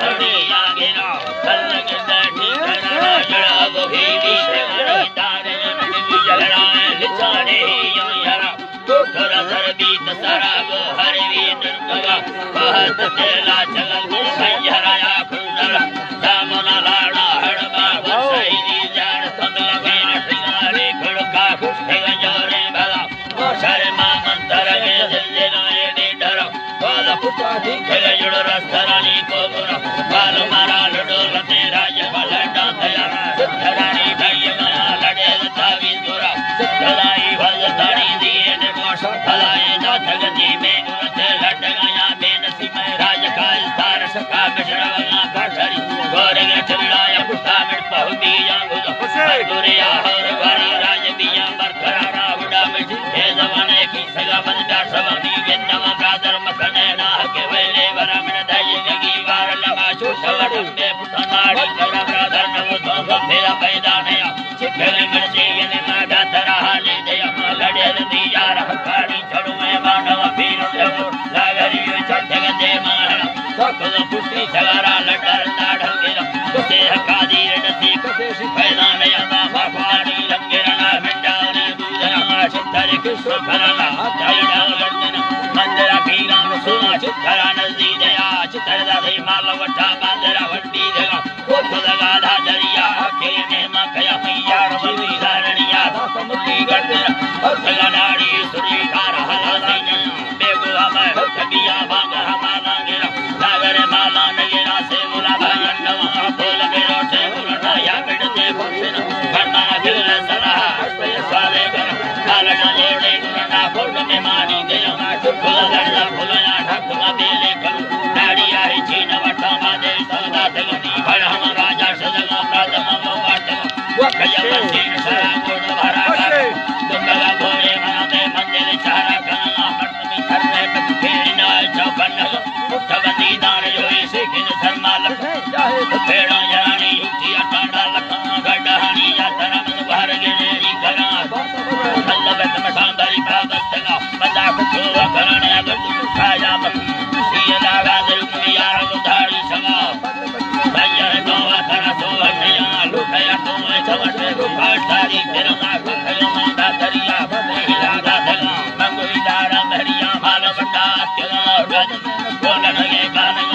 सड़ी आगे ना अलग बैठी करा जड़ा वो भी से तारे भी जलड़ा लिचाने यारा थोड़ा सर बीत सारा वो हर भी नरकवा बहुत तेला चल संजराया खुंदर दामना लाड़ा हड़बा वसैली जान सब लगे सिंगारे खड़का खुशे जोरे भला शर्मा मंतर के दिल नए ने डर वाला पुता दिखे जुड़ रस्तरानी को बुरा बाल मारा लडो लते राज बलडा दया रानी भाई माया लड़े तावी दुरा सदाई भल ताड़ी दिए ने मोश भलाए ना जगती में उरते लट गया बेनसी में राज का स्तार सका मिश्रवना काठरी गोरे ठड़ाया पुता में पहुदी जांगुद दुरिया हर वारी राज बिया बरखरा रावड़ा में हे जमाने की सगा बंदा सवानी गेंदवा ब्रादर मखने ना के वेले वरमण दई गगी वार लगा छुटवड़ में पुतनाड़ी करा ब्रादर नव तो फेरा पैदा नया चिखल में से ने मागा तरह ले दया लड़े दिया रह पानी चढ़ो में मानव पीर लागरी चढ़ गदे मारा सकल पुष्टि सगारा लटर दाढ़ के कुसे हकादी रडती कुसे पैदा नया बाबाड़ी लंगे ना भंडारी दूधना चित्तर कृष्ण भरला जायडा गर्दन मंदरा पीरा सुना चित्तरा नजदी दया चित्तर दाई माल वटा बांदरा वड्डी देगा कोत लगा धा दरिया के ने मखया मैया रवि धारणिया समुद्री गर्दन और नाड़ी सुरी कार हला दिन बेगुआ में ठगिया भाग हमारा गिरा सागर माला नगेरा से बुला भयन नवा बोल मेरो से बुला या बिड़ते भूषण करना दिल सलाह पे सारे कर कालना जोड़े गुरना फुल में मानी गया फुल गड़ला फुलया ढकवा बेले करू नाड़ी आई चीन वटा मादे सदा तगनी भड़ हम राजा सजगा प्रातम वाटम वखया मंदिर सारा गुण भरा कर दुर्गा भोले मनाते मंदिर चारा करना हटमी सर्वे पखेना चौकन मुक्तवती दान जोई सिखिन धर्मा लख पेड़ा यानी युक्ति अटाड़ा लखा गडहानी यात्रा मन भर गिनेरी करा सल्लवत मठांदरी प्रागतगा मजा कुतो करने अगर खाया सिया लागा दुनिया रंगधारी सगा भैया नवा तरा सो हटिया लुटया तो चवटे गुफाटारी तेरा खखयो में दरिया बहिला दादला मंगोई दारा महरिया माल बटा केला रज बोल लगे गाना